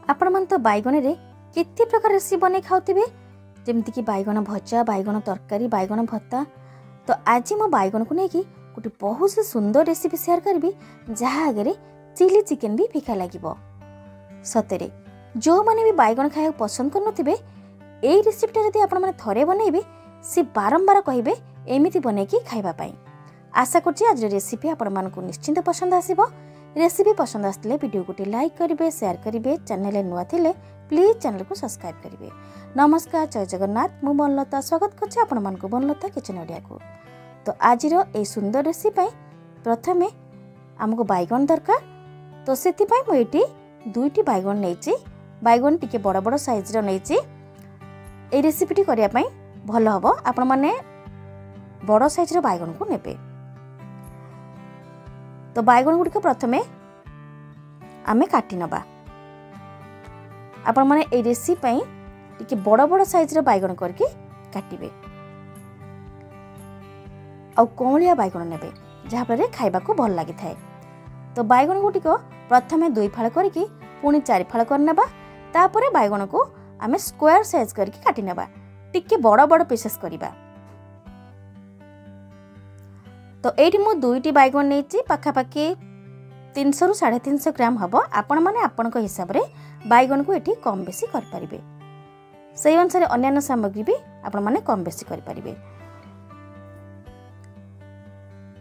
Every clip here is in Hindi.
आपण मन तो बैगन रे केते प्रकार रेसिपी बने खाउथिबे जेमति कि बैगन भजा बैगन तरकारी बैगन भत्ता। तो आज मो बैगन को लेकिन गोटे बहुत से सुंदर रेसिपी शेयर करी जहाँ आगे चिली चिकेन भी फिका लगे। सतरे जो मैंने भी बैगन खाया पसंद कर यही रेसिपीटा जब आपण थरे बनइबे सी बारंबार कहे एमती बनैकी खाइबापी। आशा करछि आज रेसिपी आपण मानकु निश्चिंत पसंद आसीबो। रेसिपी पसंद आसले वीडियो को लाइक करेंगे शेयर करेंगे चैनल नुआ थिले प्लीज चैनल को सब्सक्राइब करेंगे। नमस्कार जय जगन्नाथ मु बनलता स्वागत करछि आपण मानकु बनलता किचन ओडिया को। तो आज ए सुंदर रेसिपी प्रथमे आमको बैगन दरकार। तो सेति पई मु एटी दुईटी बैगन नेछि बैगन टिके बड़ बड़ साइज रो नेछि। ए रेसिपीटी करिया पई भल हबो आपण माने बड़ साइज रो बैगन को नेबे। तो बैगन गुड़िक प्रथमे आमे काटी नबा। आपण माने ए रेसिपी टिके बड़ बड़ साइज रो बैगन करके काटिबे आ कोमलिया बैगन नेबे जहाँ पर खाइबा को भल लागि थाए। तो बैगन गुड़िक प्रथमे दुई फाळ करके पुणी चारि फाळ करनेबा। तापरे बैगन को आमे स्क्वायर साइज करके काटी नेबा टिके बड़ बड़ पीसेस करिबा। तो एठी मु दुईटी बैगन नेछि पाखापाखि 300 रु 350 ग्राम हबो। आपण माने आपण को हिसाब रे बैगन को एठी कम बेसी कर परिबे। सेही अनुसार अन्य सामग्री भी आपण माने कम बेसी कर परिबे।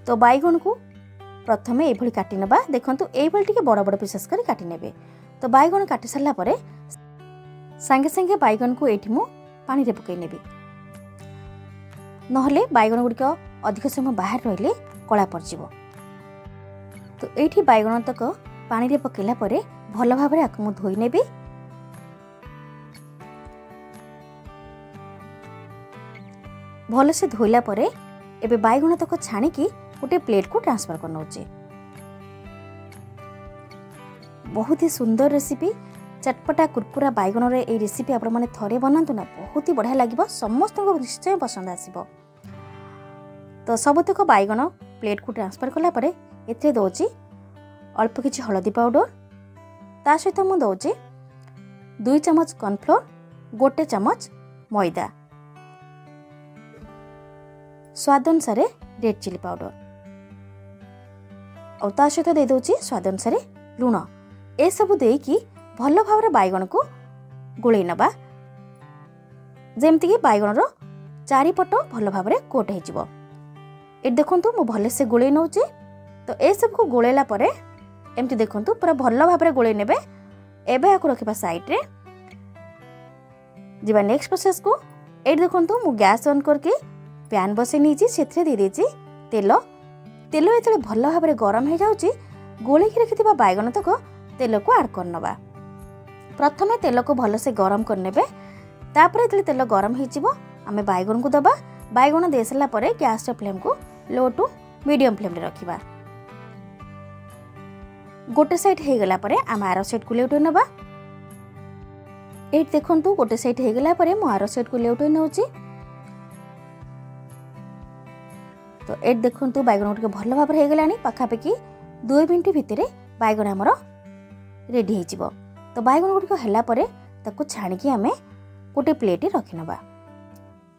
तो बैगन को प्रथमे एभली काटी नेबा। देखंतु एभली टिके बड़ बड़ पीसेस करी काटी नेबे। तो बैगन काटी सारला परे संगे संगे बैगन को एठी मु पानी रे पकई नेबी नहले बैगन गुड़िक अधिक समय बाहर रहिले कला पड़जिवो। तो एठी बैगन तक पानी रे पकेला परे भल भाबरे आकु मु धोई नेबी। भल से धोइला परे एबे बैगन तक छाणी की गोटे प्लेट को ट्रांसफर कर नउचे। बहुत ही सुंदर रेसिपी चटपटा कुरकुरा बैगन रे ए रेसिपी आपण माने थरे बनांतु ना बहुत ही बढ़िया लागिबो। समस्त को निश्चय पसंद आसीबो। तो सबतक बैगन प्लेट को ट्रांसफर कला परे एथे दोची अल्प किछि हळदी पाउडर ता सहित मु दोची 2 चम्मच कॉर्नफ्लोर 1 चम्मच मैदा स्वाद अनुसार रेड चिली पाउडर और ता सहित दे दोची स्वाद अनुसार लूण। ए सब देकी भल भाव बैगन को गोले नबा जेमती कि बैगन रो चारिपट भल भाव कोट हो। ये देखंतु मु भले से गोले नउचे। तो ए सब को गोलेला परे एमती देखंतु पूरा भल भाव गोले नेबे। एबे आकु रखिबा साइड रे जिबा नेक्स्ट प्रोसेस को। ए देखंतु मु गैस ऑन करके पैन बसे नीची सेथरे दे देची तेल। तेल एतले भल भाव गरम हो जाउची गोले की रखिथिबा बैगन तक तेल को ऐड करनबा। प्रथमे तेल को भल से गरम करनेबे। तापरे तेल तेल गरम हो आमे बैगन को दबा। बैगन दे सारा परे गैस फ्लेम को लो टू मीडियम फ्लेम रे रखिबा। गोटे साइड हे गला परे आम आरो साइड को लेउटो नबा। ए देखंतु गोटे साइड हे गला परे मु आरो साइड को लेउटो नउची। तो ए देखंतु बैगन गुटे भल भाव हे गलानी पाखापाखि 2 मिनिट भितरे बैगन हमर रेडी हे जिवो। तो बैगन गुड़िक है ताकू छाणिकी आमे गोटे प्लेट रखी नबा।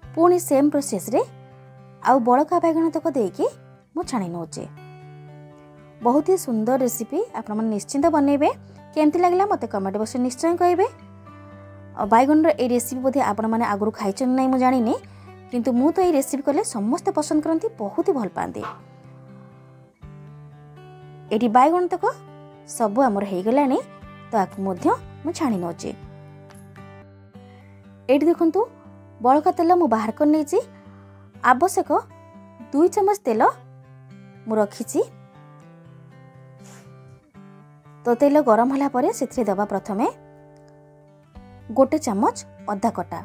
पुणी सेम प्रोसेस रे आउ बड़का बैगन तक देकी मु छाणी नउचे। बहुत ही सुंदर रेसिपी आपण मन निश्चिंत बनइबे। केमती लागला मते कमेंट बॉक्स में निश्चय कहिबे। बैगन रे ए रेसिपी बोधे आपण माने आगुरु खाइछन नै मु जानिनी किंतु मु तो ए रेसिपी कले समस्त पसंद करंती बहुत ही भल पांती। एटी बैगन तक सब हमर हे गलानी। तो आकु मध्य मु छाणी नउचे। एटी देखंतु बळका तेल मु बाहर कर नेची। आवश्यक 2 चम्मच तेल मु रखिची। तो तेल गरम होला परे सेथरे दबा प्रथमे 1 चम्मच अदा कटा।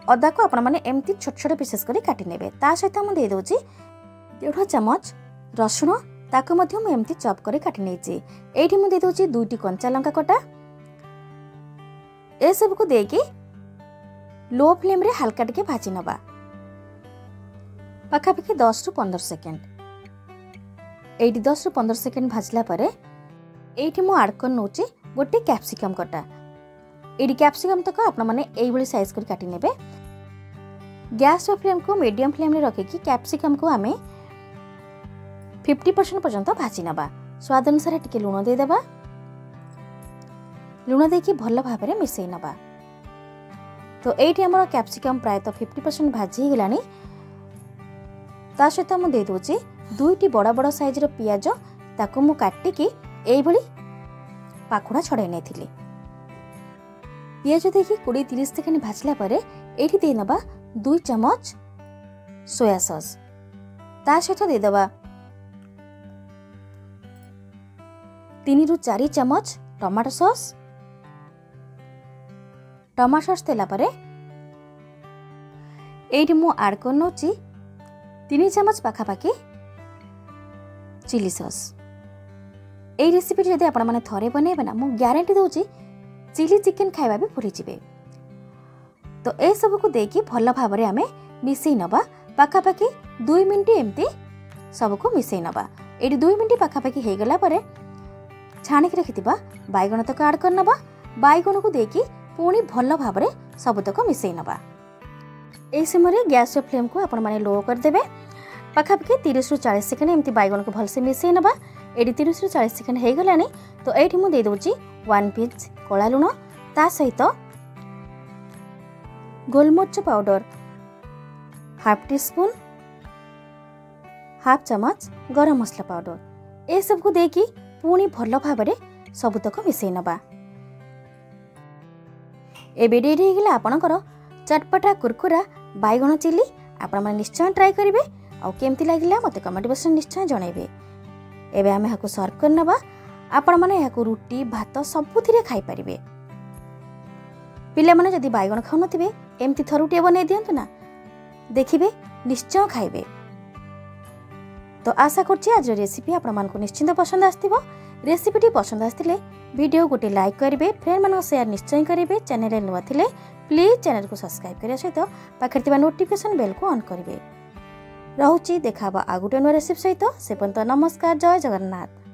अदा को आपण माने एमती छोट छोट पीसेस करी काटी नेबे। ता सहित मु दे दोची 1.5 चम्मच रसुण ताको मध्य मु एमती चॉप करे काटी नेची। एठी मु दे दोची 2टी कंचा लंका कटा। ए सब को देकी लो फ्लेम रे हल्का टिके भाजी नबा पाखापाखि 10 रु 15 सेकेंड। एठी 10 रु 15 सेकेंड भाजला परे एठी मु ऐड कर नउची गोटे कैप्सिकम कटा ये कैप्सिकम तक आपण मैंने यही साइज कर काटी नेबे। गैस फ्लेम को मीडियम फ्लेम रे रखिकी कैप्सिकम को आमे 50% पर्यंत भाजी नबा। स्वाद अनुसार टिके लुण दे देबा। लुण देकी भल भाव में मिसई नबा। तो एठी हमर कैप्सिकम प्राय तो 50% भाजी गलानी। ता सहित मु दे दोची दुईटी बड़ बड़ साइज रो पियाज ताको मु काटी की एई भली पाखुड़ा छड़ाई नेथिली। पियाज देखी 20-30 सेकेंड भाजला परे एठी दे नबा 2 चम्मच सोया सॉस। ता सहित दे दबा 3 ରୁ 4 चम्मच टमाटो सॉस। टमाटो सॉस देला परे एठी मु ऐड कर नोची 3 चम्मच पाखापाखी चिली सॉस। এই রেসিপি যদি আপন মানে থরে বনাইবে না মু গ্যারান্টি দउची চিলি চিকেন খাইবা भी भूली जिवे। तो ए सब को देकी भल भाव रे आमे मिसई नबा। पाखापाखी 2 मिनिट एमती सब को मिसई नबा। एटी 2 मिनिट पाखापाखी हे गला परे छाणी के रखिथिबा बैगन तक ऐड कर नबा। बैगन को देकी पुणी भल भाव रे सब तक मिसई नबा। ए समय गैस फ्लेम को आपण माने लो कर देबे। पाखापाखी 30 ରୁ 40 सेकेंड एमती बैगन को भल से मिसई नबा। एटी 30 ରୁ 40 सेकेंड हे गलानी। तो एठी मु दे दोची 1 पिंच कला लुण ता सहित गोलमरिच powder half teaspoon half चम्मच गरम मसला पाउडर ए सब को देकी पुणी भल भाव में सबुतक मिसई नबा। एबे रेडी हे गला आपनकर चटपटा कुरकुरा बैगन चिली। आपण माने निश्चय ट्राई करिवे आ केमती लागिला मते कमेंट बॉक्स में निश्चय जणाइबे। एबे आमे हाको सर्व कर नबा। आपण माने हाको रोटी भात सबुथिरे खाई परिबे। पिले माने जदी बैगन खाउ नथिबे एमती थरुटिए बनै दियंतु ना देखिबे निश्चय खाइबे। तो आशा करछि आज रेसिपी आपण मानको निश्चित पसंद आस्तिबो। रेसिपीटी पसंद आस्तिले वीडियो गोटे लाइक करिवे, फ्रेंड मानको शेयर निश्चय करिवे। चैनल रे नुवा थिले प्लीज चैनल को सब्सक्राइब करिया सहित पाखरे थिबा नोटिफिकेशन बेल को ऑन करिवे। रहुछि देखाबा आगुटे नुवा रेसिपी सहित। से पर्यंत नमस्कार, जय जगन्नाथ।